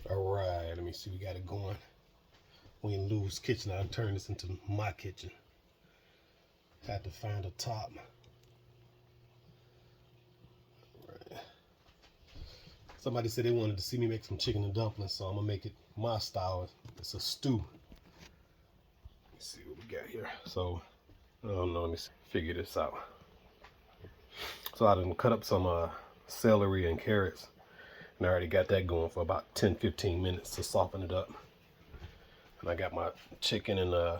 All right, let me see. We got it going. We in Lou's kitchen. I turned this into my kitchen. Had to find a top. Right. Somebody said they wanted to see me make some chicken and dumplings, so I'm gonna make it my style. It's a stew. Let's see what we got here. So I don't know. Let me figure this out. So I done cut up some celery and carrots, and I already got that going for about 10-15 minutes to soften it up. And I got my chicken, and I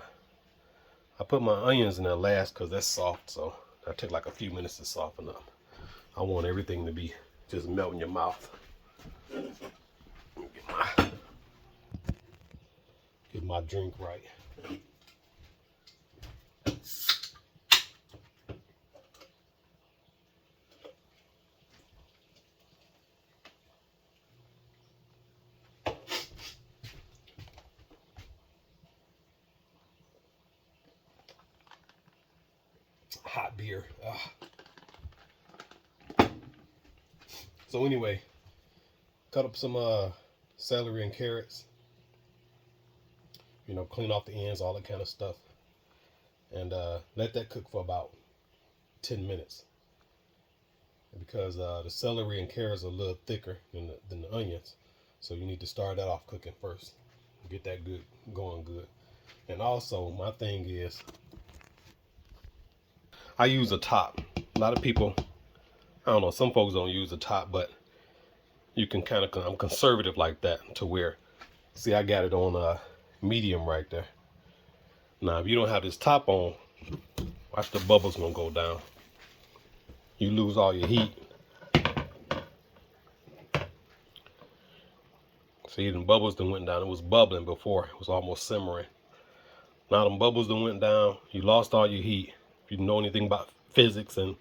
put my onions in there last because that's soft, so that took like a few minutes to soften up. I want everything to be just melt in your mouth. Get my drink right. Hot beer. So anyway, cut up some celery and carrots. You know, clean off the ends, all that kind of stuff, and let that cook for about 10 minutes. Because the celery and carrots are a little thicker than the onions, so you need to start that off cooking first. Get that going good. And also, my thing is, I use a top. A lot of people, I don't know, some folks don't use a top, but you can kind of, I'm conservative like that to where, see, I got it on medium right there. Now, if you don't have this top on, watch the bubbles gonna go down. You lose all your heat. See, the bubbles done went down. It was bubbling before. It was almost simmering. Now them bubbles done went down. You lost all your heat. If you know anything about physics and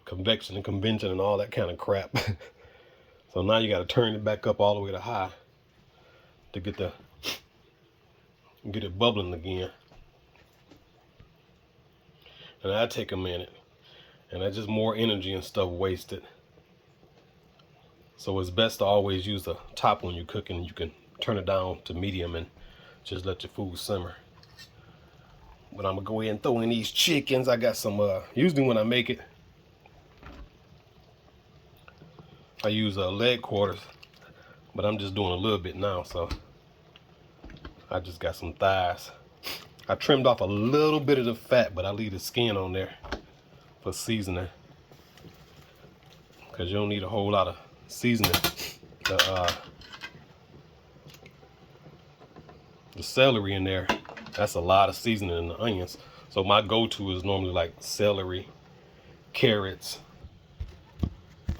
convection and convention and all that kind of crap. So now you got to turn it back up all the way to high to get it bubbling again. And that take a minute. And that's just more energy and stuff wasted. So it's best to always use the top when you're cooking. You can turn it down to medium and just let your food simmer. But I'm gonna go ahead and throw in these chickens. I got some, usually when I make it, I use leg quarters, but I'm just doing a little bit now, so I just got some thighs. I trimmed off a little bit of the fat, but I leave the skin on there for seasoning, because you don't need a whole lot of seasoning. The celery in there, that's a lot of seasoning in the onions. So my go-to is normally like celery, carrots,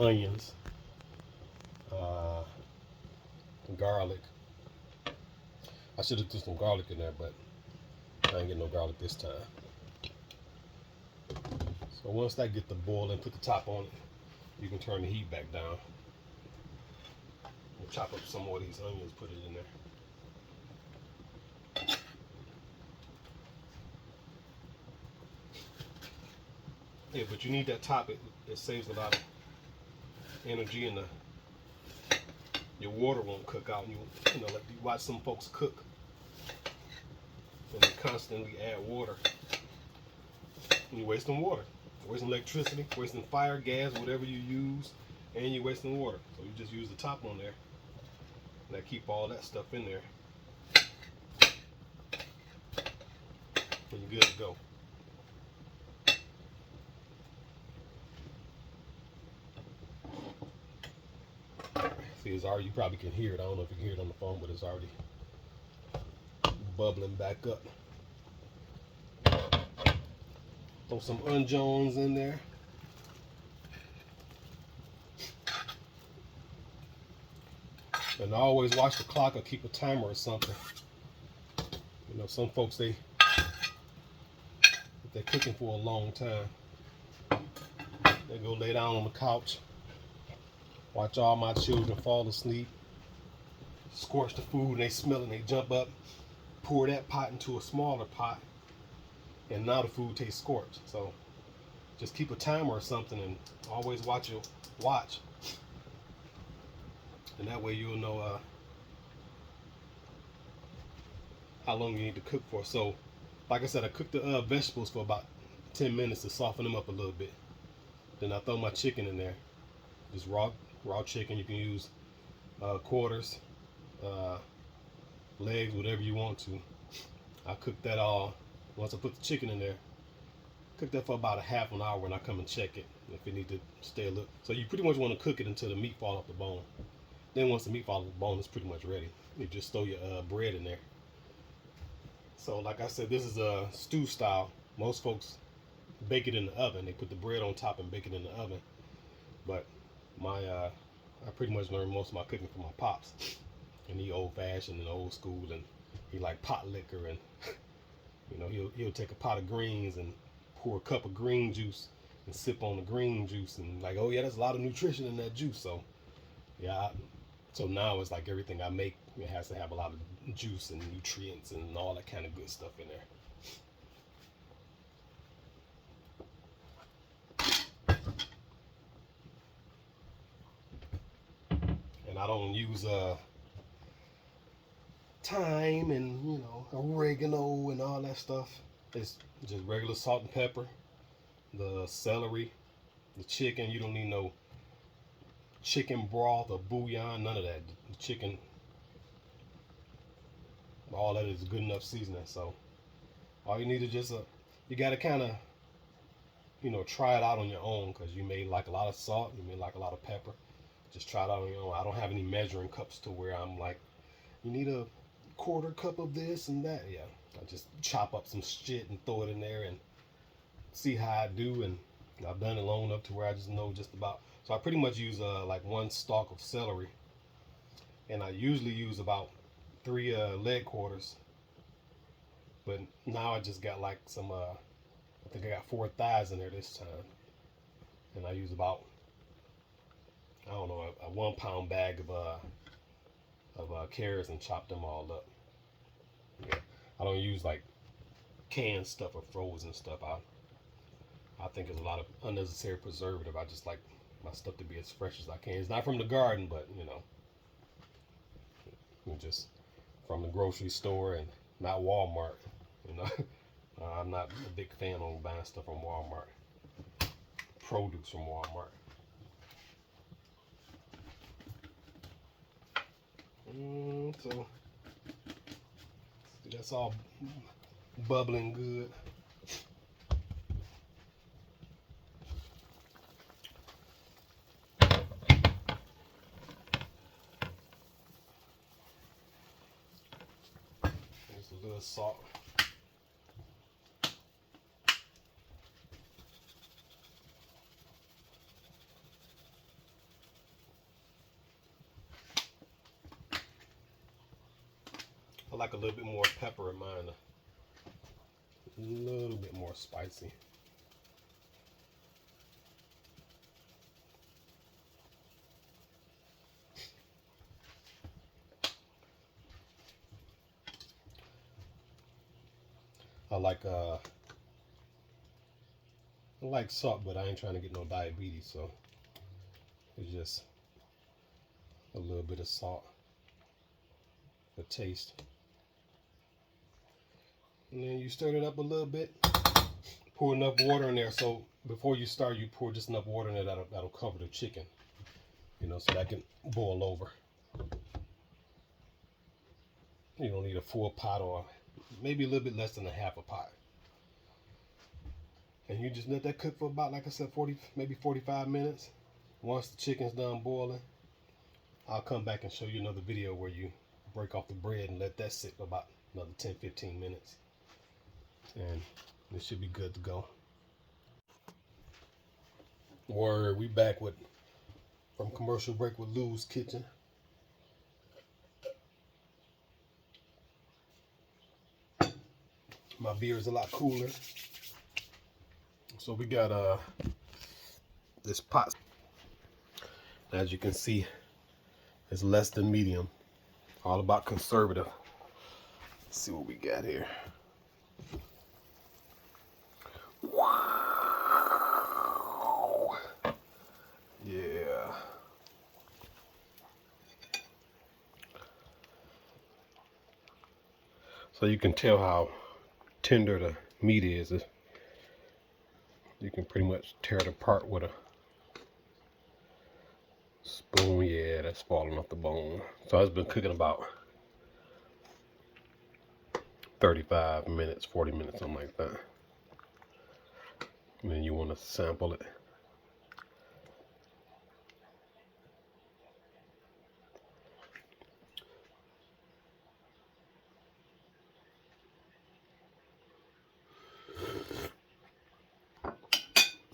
onions, garlic. I should have threw some garlic in there, but I ain't getting no garlic this time. So once that get the boil and put the top on it, you can turn the heat back down. We'll chop up some more of these onions, put it in there. Yeah, but you need that top. It saves a lot of energy, and your water won't cook out. You know, like you watch some folks cook, and they constantly add water. And you're wasting water, wasting electricity, wasting fire, gas, whatever you use, and you're wasting water. So you just use the top on there, and that keep all that stuff in there, and you're good to go. See, it's already, you probably can hear it. I don't know if you can hear it on the phone, but it's already bubbling back up. Throw some Jones in there. And always watch the clock or keep a timer or something. You know, some folks, if they're cooking for a long time, they go lay down on the couch, watch all my children fall asleep, scorch the food, and they smell it, and they jump up, pour that pot into a smaller pot, and now the food tastes scorched. So just keep a timer or something, and always watch your watch, and that way you'll know how long you need to cook for. So, like I said, I cooked the vegetables for about 10 minutes to soften them up a little bit. Then I throw my chicken in there, just raw chicken. You can use quarters, uh, legs, whatever you want to. I cook that all. Once I put the chicken in there, cook that for about a half an hour, and I come and check it if it need to stay a little. So you pretty much want to cook it until the meat fall off the bone. Then once the meat falls off the bone, it's pretty much ready. You just throw your bread in there. So like I said, this is a stew style. Most folks bake it in the oven. They put the bread on top and bake it in the oven. But my I pretty much learned most of my cooking from my pops. And he old fashioned and old school, and he like pot liquor, and you know he'll take a pot of greens and pour a cup of green juice and sip on the green juice, and like, oh yeah, there's a lot of nutrition in that juice. So yeah, so now it's like everything I make, it has to have a lot of juice and nutrients and all that kind of good stuff in there. And I don't use thyme and oregano and all that stuff. It's just regular salt and pepper, the celery, the chicken. You don't need no chicken broth or bouillon, none of that. The chicken, all that is good enough seasoning. So all you need is just you got to kind of try it out on your own, because you may like a lot of salt, you may like a lot of pepper. Just try it out on your own. I don't have any measuring cups to where I'm like, you need a quarter cup of this and that. Yeah, I just chop up some shit and throw it in there and see how I do. And I've done it long enough to where I just know just about. So I pretty much use like one stalk of celery, and I usually use about 3 leg quarters. But now I just got like some. I think I got 4 thighs in there this time, and I use about, I don't know, a 1 pound bag of carrots and chop them all up. Yeah, I don't use like canned stuff or frozen stuff. I think it's a lot of unnecessary preservative. I just like my stuff to be as fresh as I can. It's not from the garden, but just from the grocery store and not Walmart. I'm not a big fan on buying stuff from Walmart. Produce from Walmart. So that's all bubbling good. There's a little salt. I like a little bit more pepper in mine. A little bit more spicy. I like salt, but I ain't trying to get no diabetes, so it's just a little bit of salt for taste. And then you stir it up a little bit. Pour enough water in there, so before you start, you pour just enough water in there that'll cover the chicken, so that can boil over. You don't need a full pot, or maybe a little bit less than a half a pot. And you just let that cook for about, like I said, 40, maybe 45 minutes. Once the chicken's done boiling, I'll come back and show you another video where you break off the bread and let that sit for about another 10-15 minutes. And it should be good to go. Word, we back from commercial break with Lou's Kitchen. My beer is a lot cooler. So we got this pot. As you can see, it's less than medium. All about conservative. Let's see what we got here. Wow. Yeah. So you can tell how tender the meat is. You can pretty much tear it apart with a spoon. Yeah, that's falling off the bone. So it's been cooking about 35 minutes, 40 minutes, something like that. And then you want to sample it.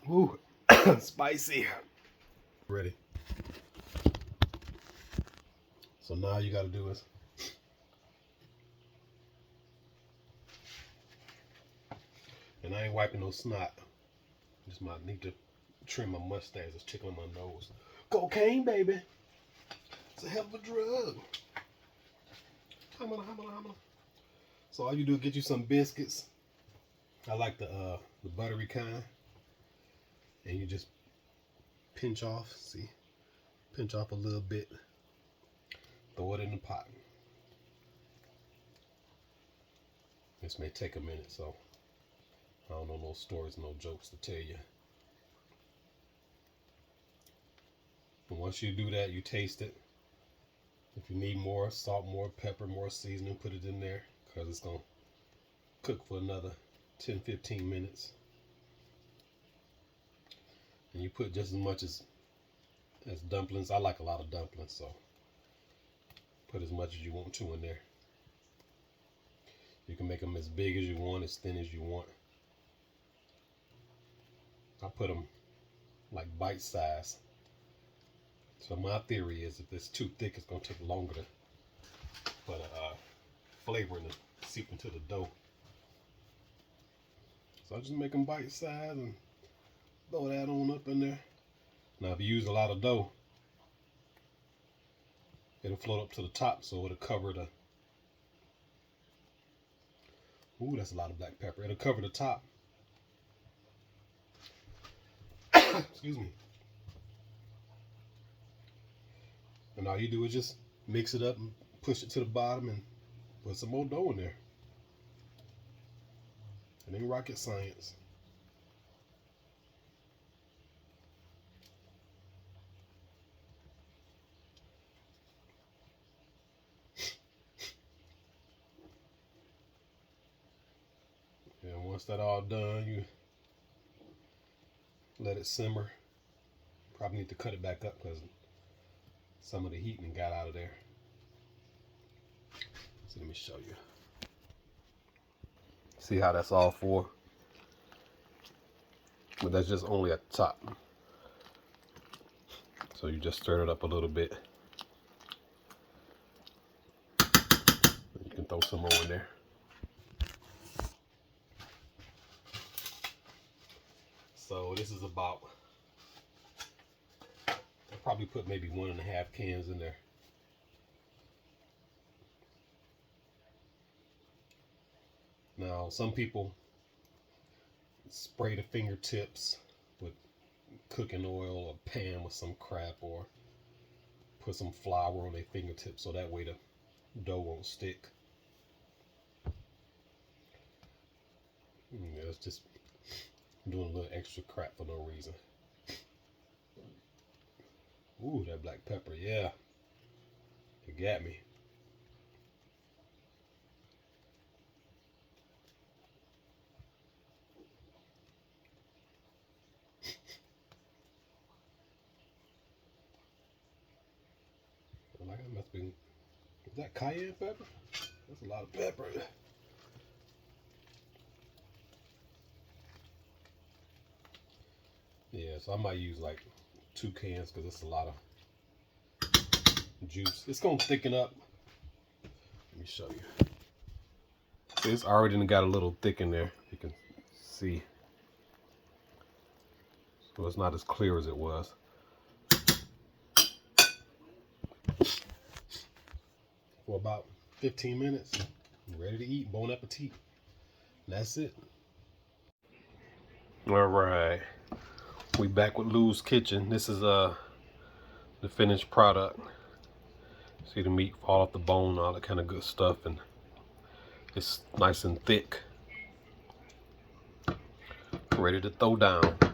Ooh, spicy. Ready. So now you got to do is and I ain't wiping no snot. Just might need to trim my mustache. It's tickling my nose. Cocaine, baby. It's a hell of a drug. Hamana. So all you do is get you some biscuits. I like the buttery kind. And you just pinch off. See, pinch off a little bit. Throw it in the pot. This may take a minute, so I don't know no stories, no jokes to tell you. And once you do that, you taste it. If you need more salt, more pepper, more seasoning, put it in there, because it's going to cook for another 10-15 minutes. And you put just as much as dumplings. I like a lot of dumplings, so put as much as you want to in there. You can make them as big as you want, as thin as you want. I put them like bite size. So my theory is if it's too thick, it's going to take longer for the flavoring to seep into the dough. So I just make them bite size and throw that on up in there. Now if you use a lot of dough, it'll float up to the top, so it'll cover the... Ooh, that's a lot of black pepper. It'll cover the top. Excuse me. And all you do is just mix it up and push it to the bottom and put some more dough in there. It ain't rocket science. And once that's all done, you let it simmer. Probably need to cut it back up because some of the heat got out of there. So let me show you. See how that's all for? But that's just only at the top. So you just stir it up a little bit. You can throw some more in there. So this is about, I probably put maybe 1.5 cans in there. Now some people spray the fingertips with cooking oil or pan with some crap, or put some flour on their fingertips so that way the dough won't stick. Yeah, it's just doing a little extra crap for no reason. Ooh, that black pepper, yeah. It got me. Like I must be, is that cayenne pepper? That's a lot of pepper. Yeah, so I might use like 2 cans because it's a lot of juice. It's gonna thicken up. Let me show you. So it's already got a little thick in there. You can see. So it's not as clear as it was. For about 15 minutes, I'm ready to eat. Bon appetit. And that's it. All right, we back with Lou's Kitchen. This is the finished product. See the meat fall off the bone, all that kind of good stuff, and It's nice and thick. Ready to throw down.